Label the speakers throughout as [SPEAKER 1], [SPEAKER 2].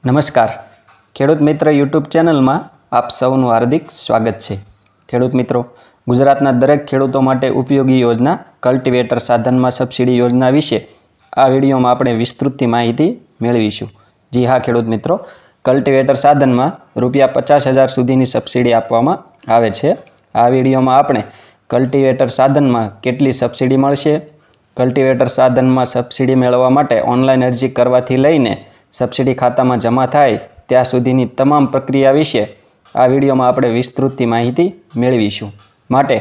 [SPEAKER 1] નમસ્કાર ખેડૂત મિત્ર યુટ્યુબ ચેનલમાં આપ સૌનું હાર્દિક સ્વાગત છે। ખેડૂત મિત્રો, ગુજરાતના દરેક ખેડૂતો માટે ઉપયોગી યોજના કલ્ટિવેટર સાધનમાં સબસિડી યોજના વિશે આ વિડીયોમાં આપણે વિસ્તૃત માહિતી મેળવીશું। જી હા ખેડૂત મિત્રો, કલ્ટિવેટર સાધનમાં ₹50,000 સુધીની સબસિડી આપવામાં આવે છે। આ વિડીયોમાં આપણે કલ્ટિવેટર સાધનમાં કેટલી સબસિડી મળશે, કલ્ટિવેટર સાધનમાં સબસિડી મેળવવા માટે ઓનલાઈન અરજી કરવાથી લઈને સબસિડી ખાતામાં જમા થાય ત્યાં સુધીની તમામ પ્રક્રિયા વિશે આ વિડીયોમાં આપણે વિસ્તૃત માહિતી મેળવીશું। માટે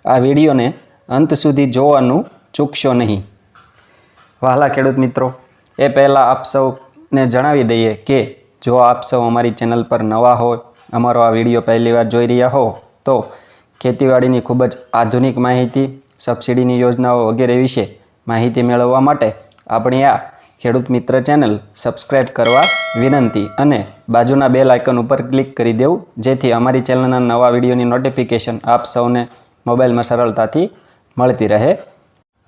[SPEAKER 1] આ વિડીયોને અંત સુધી જોવાનું ચૂકશો નહીં। વહાલા ખેડૂત મિત્રો, એ પહેલાં આપ સૌને જણાવી દઈએ કે જો આપ સૌ અમારી ચેનલ પર નવા હોય, અમારો આ વિડીયો પહેલીવાર જોઈ રહ્યા હો તો ખેતીવાડીની ખૂબ જ આધુનિક માહિતી, સબસિડીની યોજનાઓ વગેરે વિશે માહિતી મેળવવા માટે આપણી આ ખેડૂત મિત્ર ચેનલ સબસ્ક્રાઈબ કરવા વિનંતી અને બાજુના બેલ આઇકન ઉપર ક્લિક કરી દેવું, જેથી અમારી ચેનલના નવા વિડીયોની નોટિફિકેશન આપ સૌને મોબાઈલમાં સરળતાથી મળતી રહે।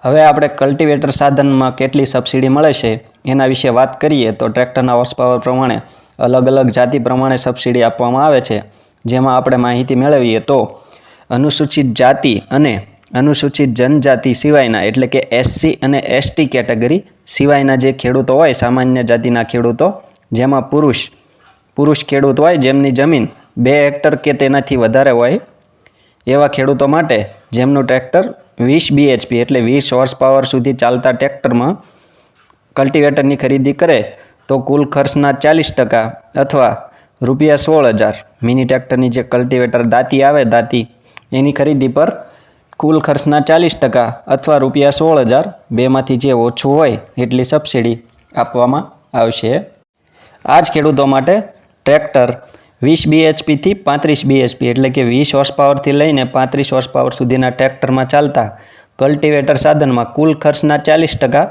[SPEAKER 1] હવે આપણે કલ્ટિવેટર સાધનમાં કેટલી સબસિડી મળે છે એના વિશે વાત કરીએ તો ટ્રેક્ટરના હોર્સ પાવર પ્રમાણે અલગ અલગ જાતિ પ્રમાણે સબસિડી આપવામાં આવે છે। જેમાં આપણે માહિતી મેળવીએ તો અનુસૂચિત જાતિ અને અનુસૂચિત જનજાતિ સિવાયના એટલે કે એસસી અને એસટી કેટેગરી સિવાયના જે ખેડૂતો હોય, સામાન્ય જાતિના ખેડૂતો, જેમાં પુરુષ ખેડૂત હોય જેમની જમીન 2 હેક્ટર કે તેનાથી વધારે હોય એવા ખેડૂતો માટે જેમનું ટ્રેક્ટર 20 BHP એટલે 20 હોર્સ પાવર સુધી ચાલતા ટ્રેક્ટરમાં કલ્ટિવેટરની ખરીદી કરે તો કુલ ખર્ચના 40% અથવા ₹16,000 મિની ટ્રેક્ટરની જે કલ્ટિવેટર દાંતી આવે એની ખરીદી પર કુલ ખર્ચના 40% અથવા ₹16,000 બેમાંથી જે ઓછું હોય એટલી સબસિડી આપવામાં આવશે। આ જ ખેડૂતો માટે ટ્રેક્ટર 20 BHP થી 35 BHP એટલે કે 20 હોર્સ પાવરથી લઈને 35 હોર્સ પાવર સુધીના ટ્રેક્ટરમાં ચાલતા કલ્ટિવેટર સાધનમાં કુલ ખર્ચના 40%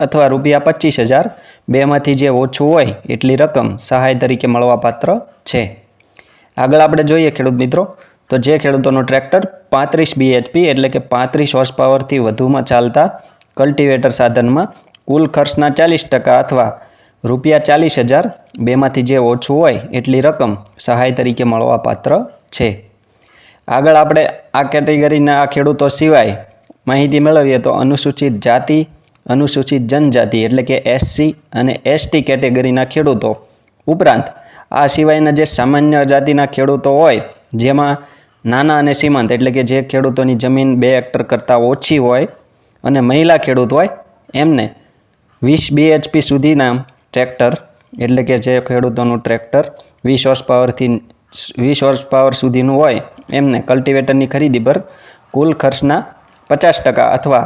[SPEAKER 1] અથવા ₹25,000 બેમાંથી જે ઓછું હોય એટલી રકમ સહાય તરીકે મળવાપાત્ર છે। આગળ આપણે જોઈએ ખેડૂત મિત્રો, તો જે ખેડૂતોનું ટ્રેક્ટર 35 BHP એટલે કે 35 હોર્સ પાવરથી વધુમાં ચાલતા કલ્ટિવેટર સાધનમાં કુલ ખર્ચના 40% અથવા ₹40,000 બેમાંથી જે ઓછું હોય એટલી રકમ સહાય તરીકે મળવાપાત્ર છે। આગળ આપણે આ કેટેગરીના આ ખેડૂતો સિવાય માહિતી મેળવીએ તો અનુસૂચિત જાતિ, અનુસૂચિત જનજાતિ એટલે કે એસસી અને એસટી કેટેગરીના ખેડૂતો ઉપરાંત આ સિવાયના જે સામાન્ય જાતિના ખેડૂતો હોય જેમાં નાના અને સીમાંત એટલે કે જે ખેડૂતોની જમીન 2 હેક્ટર કરતાં ઓછી હોય અને મહિલા ખેડૂત હોય એમને 20 BHP સુધીના ટ્રેક્ટર એટલે કે જે ખેડૂતોનું ટ્રેક્ટર 20 હોર્સ પાવર સુધીનું હોય એમને કલ્ટિવેટરની ખરીદી પર કુલ ખર્ચના 50% અથવા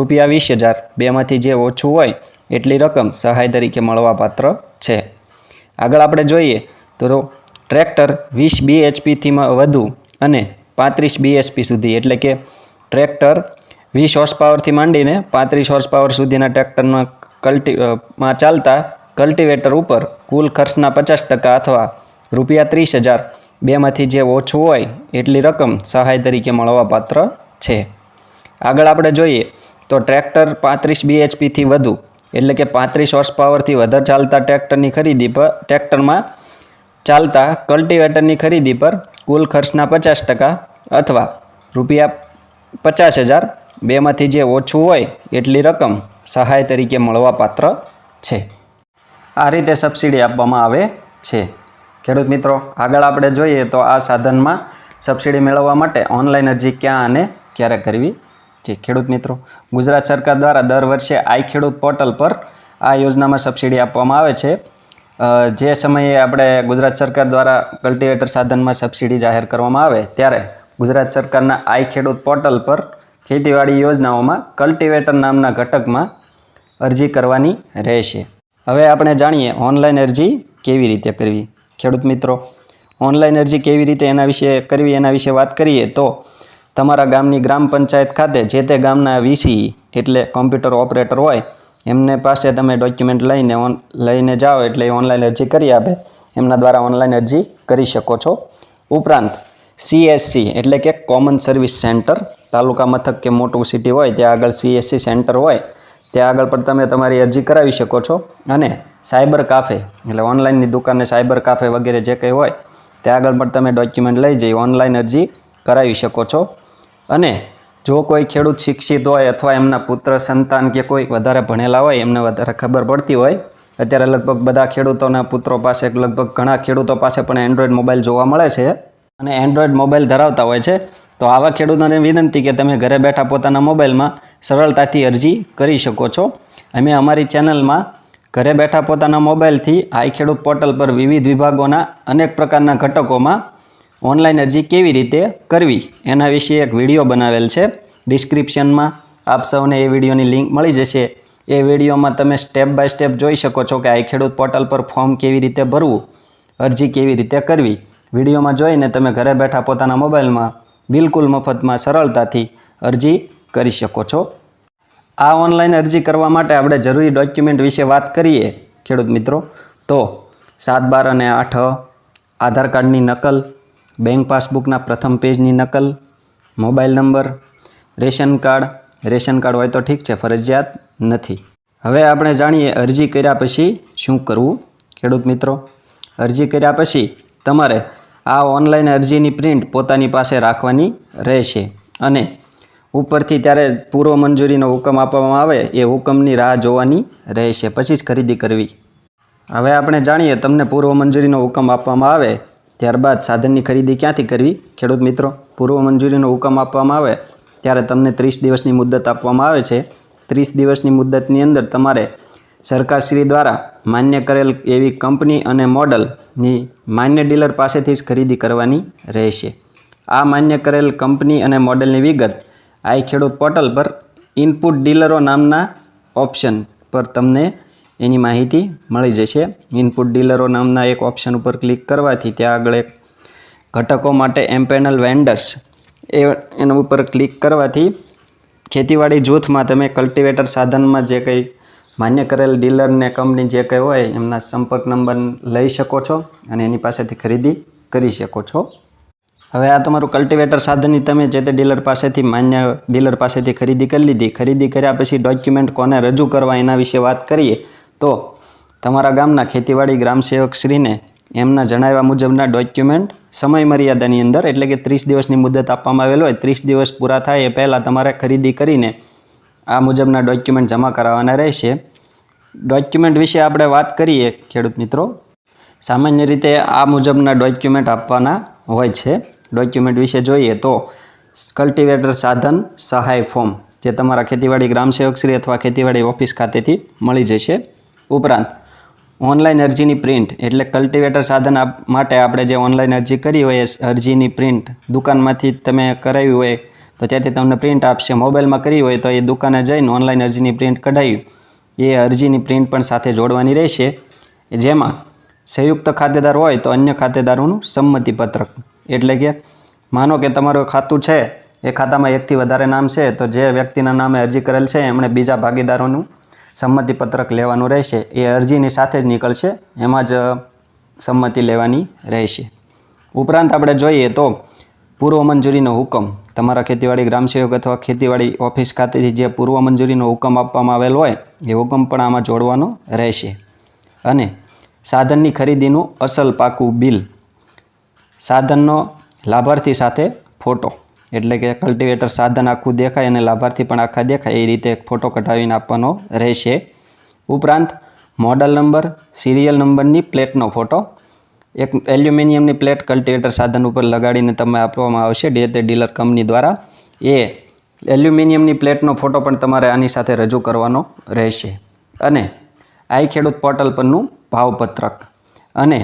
[SPEAKER 1] ₹20,000 બેમાંથી જે ઓછું હોય એટલી રકમ સહાય તરીકે મળવાપાત્ર છે। આગળ આપણે જોઈએ તો ટ્રેક્ટર 20 BHPથી વધુ અને 35 BHP સુધી એટલે કે ટ્રેક્ટર 20 હોર્સ પાવરથી માંડીને 35 હોર્સ પાવર સુધીના ટ્રેક્ટરમાં ચાલતા કલ્ટિવેટર ઉપર કુલ ખર્ચના 50% અથવા ₹30,000 બેમાંથી જે ઓછું હોય એટલી રકમ સહાય તરીકે મળવાપાત્ર છે। આગળ આપણે જોઈએ તો ટ્રેક્ટર 35 BHPથી વધુ એટલે કે 35 હોર્સ પાવરથી વધારે ચાલતા ટ્રેક્ટરમાં ચાલતા કલ્ટિવેટરની ખરીદી પર કુલ ખર્ચના 50% અથવા ₹50,000 બેમાંથી જે ઓછું હોય એટલી રકમ સહાય તરીકે મળવાપાત્ર છે। આ રીતે સબસિડી આપવામાં આવે છે। ખેડૂત મિત્રો, આગળ આપણે જોઈએ તો આ સાધનમાં સબસિડી મેળવવા માટે ઓનલાઈન અરજી ક્યાં અને ક્યારે કરવી? જે ખેડૂત મિત્રો, ગુજરાત સરકાર દ્વારા દર વર્ષે આઈ ખેડૂત પોર્ટલ પર આ યોજનામાં સબસિડી આપવામાં આવે છે। જે સમયે આપણે ગુજરાત સરકાર દ્વારા કલ્ટિવેટર સાધનમાં સબસિડી જાહેર કરવામાં આવે ત્યારે ગુજરાત સરકારના આઈ ખેડૂત પોર્ટલ પર ખેતીવાડી યોજનાઓમાં કલ્ટિવેટર નામના ઘટકમાં અરજી કરવાની રહેશે। હવે આપણે જાણીએ ઓનલાઈન અરજી કેવી રીતે કરવી। ખેડૂત મિત્રો, ઓનલાઈન અરજી કેવી રીતે એના વિશે વાત કરીએ તો તમારા ગામની ગ્રામ પંચાયત ખાતે જે તે ગામના વીસી એટલે કોમ્પ્યુટર ઓપરેટર હોય એમને પાસે તમે ડોક્યુમેન્ટ લઈને જાઓ એટલે ઓનલાઈન અરજી કરી આપે, એમના દ્વારા ઓનલાઈન અરજી કરી શકો છો। ઉપરાંત CSC એટલે કે કોમન સર્વિસ સેન્ટર, તાલુકા મથક કે મોટું સિટી હોય ત્યાં આગળ CSC સેન્ટર હોય ત્યાં આગળ પણ તમે તમારી અરજી કરાવી શકો છો. અને સાયબર કાફે એટલે ઓનલાઈનની દુકાને સાયબર કાફે વગેરે જે કંઈ હોય ત્યાં આગળ પણ તમે ડોક્યુમેન્ટ લઈ જઈ ઓનલાઈન અરજી કરાવી શકો છો. અને જો કોઈ ખેડૂત શિક્ષિત હોય અથવા એમના પુત્ર સંતાન કે કોઈ વધારે ભણેલા હોય, એમને વધારે ખબર પડતી હોય, અત્યારે લગભગ બધા ખેડૂતોના પુત્રો પાસે, લગભગ ઘણા ખેડૂતો પાસે પણ એન્ડ્રોઈડ મોબાઈલ જોવા મળે છે અને એન્ડ્રોઈડ મોબાઈલ ધરાવતા હોય છે. તો આવા ખેડૂતોને વિનંતી કે તમે ઘરે બેઠા પોતાના મોબાઈલમાં સરળતાથી અરજી કરી શકો છો. અમે અમારી ચેનલમાં ઘરે બેઠા પોતાના મોબાઈલથી આઈ ખેડૂત પોર્ટલ પર વિવિધ વિભાગોના અનેક પ્રકારના ઘટકોમાં ઓનલાઈન અરજી કેવી રીતે કરવી એના વિશે એક વિડીયો બનાવેલ છે. ડિસ્ક્રિપ્શનમાં આપ સૌને એ વિડીયોની લિંક મળી જશે. એ વિડીયોમાં તમે સ્ટેપ બાય સ્ટેપ જોઈ શકો છો કે આઈ ખેડૂત પોર્ટલ પર ફોર્મ કેવી રીતે ભરવું, અરજી કેવી રીતે કરવી. વિડીયોમાં જોઈને તમે ઘરે બેઠા પોતાના મોબાઈલમાં બિલકુલ મફતમાં સરળતાથી અરજી કરી શકો છો. આ ઓનલાઈન અરજી કરવા માટે આપણે જરૂરી ડોક્યુમેન્ટ વિશે વાત કરીએ ખેડૂત મિત્રો, તો 7, 12 અને 8 આધાર કાર્ડની નકલ, બેંક પાસબુકના પ્રથમ પેજની નકલ, મોબાઈલ નંબર, રેશન કાર્ડ હોય તો ઠીક છે, ફરજિયાત નથી. હવે આપણે જાણીએ અરજી કર્યા પછી શું કરવું. ખેડૂત મિત્રો, અરજી કર્યા પછી તમારે આ ઓનલાઈન અરજીની પ્રિન્ટ પોતાની પાસે રાખવાની રહેશે અને ઉપરથી ત્યારે પૂર્વ મંજૂરીનો હુકમ આપવામાં આવે એ હુકમની રાહ જોવાની રહેશે, પછી જ ખરીદી કરવી. હવે આપણે જાણીએ તમને પૂર્વ મંજૂરીનો હુકમ આપવામાં આવે ત્યારબાદ સાધનની ખરીદી ક્યાંથી કરવી. ખેડૂત મિત્રો, પૂર્વ મંજૂરીનો હુકમ આપવામાં આવે ત્યારે તમને 30 દિવસની મુદત આપવામાં આવે છે. 30 દિવસની મુદતની અંદર તમારે સરકારશ્રી દ્વારા માન્ય કરેલ એવી કંપની અને મોડલની માન્ય ડીલર પાસેથી જ ખરીદી કરવાની રહેશે. આ માન્ય કરેલ કંપની અને મોડલની વિગત આઈ ખેડૂત પોર્ટલ પર ઇનપુટ ડીલરો નામના ઓપ્શન પર તમને એની માહિતી મળી જશે. ઇનપુટ ડીલરો નામના એક ઓપ્શન ઉપર ક્લિક કરવાથી ત્યાં આગળ એક ઘટકો માટે એમ્પેનલ વેન્ડર્સ એના ઉપર ક્લિક કરવાથી ખેતીવાડી જૂથમાં તમે કલ્ટિવેટર સાધનમાં જે કંઈ માન્ય કરેલ ડીલરને કંપની જે કંઈ હોય એમના સંપર્ક નંબર લઈ શકો છો અને એની પાસેથી ખરીદી કરી શકો છો. હવે આ તમારું કલ્ટિવેટર સાધનની તમે જે તે ડીલર પાસેથી માન્ય ડીલર પાસેથી ખરીદી કરી લીધી. ખરીદી કર્યા પછી ડોક્યુમેન્ટ કોને રજૂ કરવા એના વિશે વાત કરીએ તો તમારા ગામના ખેતીવાડી ગ્રામસેવકશ્રીને એમના જણાવ્યા મુજબના ડોક્યુમેન્ટ સમય મર્યાદાની અંદર, એટલે કે 30 દિવસની મુદત આપવામાં આવેલ હોય, 30 દિવસ પૂરા થાય એ પહેલાં તમારે ખરીદી કરીને આ મુજબના ડોક્યુમેન્ટ જમા કરાવવાના રહેશે. ડોક્યુમેન્ટ વિશે આપણે વાત કરીએ ખેડૂત મિત્રો, સામાન્ય રીતે આ મુજબના ડોક્યુમેન્ટ આપવાના હોય છે. ડોક્યુમેન્ટ વિશે જોઈએ તો કલ્ટિવેટર સાધન સહાય ફોર્મ જે તમારા ખેતીવાડી ગ્રામસેવકશ્રી અથવા ખેતીવાડી ઓફિસ ખાતેથી મળી જશે. ઉપરાંત ઓનલાઈન અરજીની પ્રિન્ટ, એટલે કલ્ટિવેટર સાધન માટે આપણે જે ઓનલાઈન અરજી કરી હોય એ અરજીની પ્રિન્ટ દુકાનમાંથી તમે કરાવી હોય તો ત્યાંથી તમને પ્રિન્ટ આપશે. મોબાઈલમાં કરી હોય તો એ દુકાને જઈને ઓનલાઈન અરજીની પ્રિન્ટ કઢાવી એ અરજીની પ્રિન્ટ પણ સાથે જોડવાની રહેશે. જેમાં સંયુક્ત ખાતેદાર હોય તો અન્ય ખાતેદારોનું સંમતિપત્રક, એટલે કે માનો કે તમારું ખાતું છે, એ ખાતામાં એકથી વધારે નામ છે તો જે વ્યક્તિના નામે અરજી કરેલ છે એમણે બીજા ભાગીદારોનું સંમતિપત્રક લેવાનું રહેશે. એ અરજીની સાથે જ નીકળશે, એમાં જ સંમતિ લેવાની રહેશે. ઉપરાંત આપણે જોઈએ તો પૂર્વ મંજૂરીનો હુકમ, તમારા ખેતીવાડી ગ્રામસેવક અથવા ખેતીવાડી ઓફિસ ખાતેથી જે પૂર્વ મંજૂરીનો હુકમ આપવામાં આવેલ હોય એ હુકમ પણ આમાં જોડવાનો રહેશે. અને સાધનની ખરીદીનું અસલ પાકું બિલ, સાધનનો લાભાર્થી સાથે ફોટો, એટલે કે કલ્ટિવેટર સાધન આખું દેખાય અને લાભાર્થી પણ આખા દેખાય એ રીતે ફોટો કઢાવીને આપવાનો રહેશે. ઉપરાંત મોડલ નંબર, સિરિયલ નંબરની પ્લેટનો ફોટો, એક એલ્યુમિનિયમની પ્લેટ કલ્ટિવેટર સાધન ઉપર લગાડીને તમે આપવામાં આવશે તે ડીલર કંપની દ્વારા. એ એલ્યુમિનિયમની પ્લેટનો ફોટો પણ તમારે આની સાથે રજૂ કરવાનો રહેશે. અને આઈ ખેડૂત પોર્ટલ પરનું ભાવપત્રક અને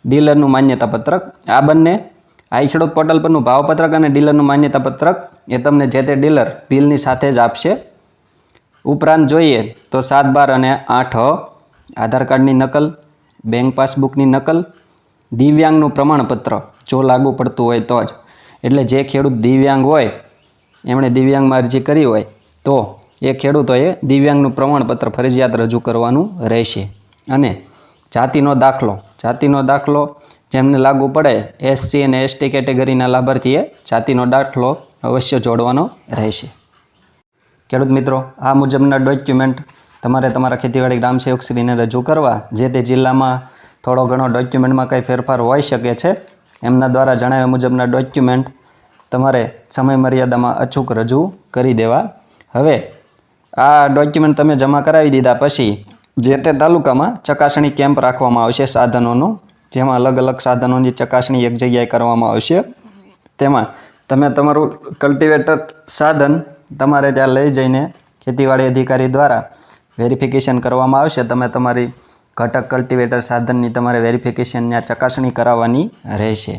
[SPEAKER 1] ડીલરનું માન્યતા પત્રક, આ બંને આઈ ખેડૂત પોર્ટલ પરનું ભાવપત્રક અને ડીલરનું માન્યતા પત્રક એ તમને જે તે ડીલર બિલની સાથે જ આપશે. ઉપરાંત જોઈએ તો 7, 12 અને 8 આધાર કાર્ડની નકલ, બેંક પાસબુકની નકલ, દિવ્યાંગનું પ્રમાણપત્ર જો લાગુ પડતું હોય તો જ, એટલે જે ખેડૂત દિવ્યાંગ હોય એમણે દિવ્યાંગમાં અરજી કરી હોય તો એ ખેડૂતોએ દિવ્યાંગનું પ્રમાણપત્ર ફરજિયાત રજૂ કરવાનું રહેશે. અને જાતિનો દાખલો જેમને લાગુ પડે, SC અને ST કેટેગરીના લાભાર્થીએ જાતિનો દાખલો અવશ્ય જોડવાનો રહેશે. ખેડૂત મિત્રો, આ મુજબના ડોક્યુમેન્ટ તમારે તમારા ખેતીવાડી ગ્રામ સેવકશ્રીને રજૂ કરવા. જે તે જિલ્લામાં થોડો ઘણો ડોક્યુમેન્ટમાં કંઈ ફેરફાર હોઈ શકે છે. એમના દ્વારા જણાવ્યા મુજબના ડોક્યુમેન્ટ તમારે સમય મર્યાદામાં અચૂક રજૂ કરી દેવા. હવે આ ડોક્યુમેન્ટ તમે જમા કરાવી દીધા પછી જે તે તાલુકામાં ચકાસણી કેમ્પ રાખવામાં આવશે સાધનોનો, જેમાં અલગ અલગ સાધનોની ચકાસણી એક જગ્યાએ કરવામાં આવશે. તેમાં તમે તમારું કલ્ટિવેટર સાધન તમારે ત્યાં લઈ જઈને ખેતીવાડી અધિકારી દ્વારા વેરિફિકેશન કરવામાં આવશે. તમે તમારી ઘટક કલ્ટિવેટર સાધનની તમારે વેરિફિકેશનની ચકાસણી કરાવવાની રહેશે.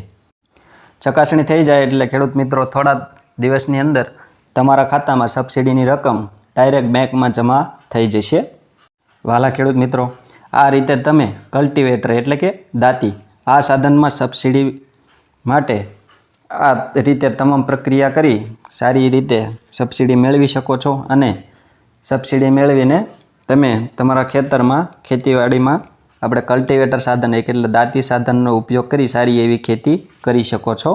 [SPEAKER 1] ચકાસણી થઈ જાય એટલે ખેડૂત મિત્રો થોડા દિવસની અંદર તમારા ખાતામાં સબસિડીની રકમ ડાયરેક્ટ બેંકમાં જમા થઈ જશે. વહાલા ખેડૂત મિત્રો, આ રીતે તમે કલ્ટિવેટર એટલે કે દાંતી આ સાધનમાં સબસિડી માટે આ રીતે તમામ પ્રક્રિયા કરી સારી રીતે સબસિડી મેળવી શકો છો અને સબસિડી મેળવીને તમે તમારા ખેતરમાં ખેતીવાડીમાં આપણે કલ્ટિવેટર સાધન એટલે દાંતી સાધનનો ઉપયોગ કરી સારી એવી ખેતી કરી શકો છો.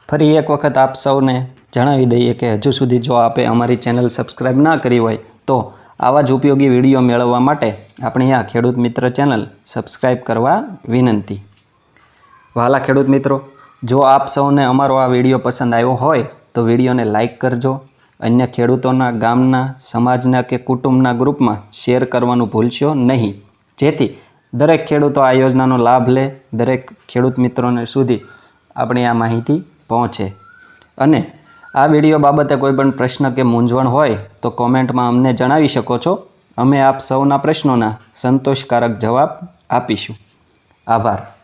[SPEAKER 1] ફરી એક વખત આપ સૌને જણાવી દઈએ કે હજુ સુધી જો આપે અમારી ચેનલ સબસ્ક્રાઈબ ના કરી હોય તો આવા જ ઉપયોગી વિડીયો મેળવવા માટે આપણી આ ખેડૂત મિત્ર ચેનલ સબસ્ક્રાઈબ કરવા વિનંતી. વહાલા ખેડૂત મિત્રો, જો આપ સૌને અમારો આ વિડીયો પસંદ આવ્યો હોય તો વિડીયોને લાઈક કરજો. અન્ય ખેડૂતોના ગામના, સમાજના કે કુટુંબના ગ્રુપમાં શેર કરવાનું ભૂલશો નહીં, જેથી દરેક ખેડૂતો આ યોજનાનો લાભ લે, દરેક ખેડૂત મિત્રોને સુધી આપણી આ માહિતી પહોંચે. અને આ વિડીયો બાબતે કોઈ પણ પ્રશ્ન કે મૂંઝવણ હોય તો કોમેન્ટમાં અમને જણાવી શકો છો. અમે આપ સૌના પ્રશ્નોના સંતોષકારક જવાબ આપીશું. આભાર.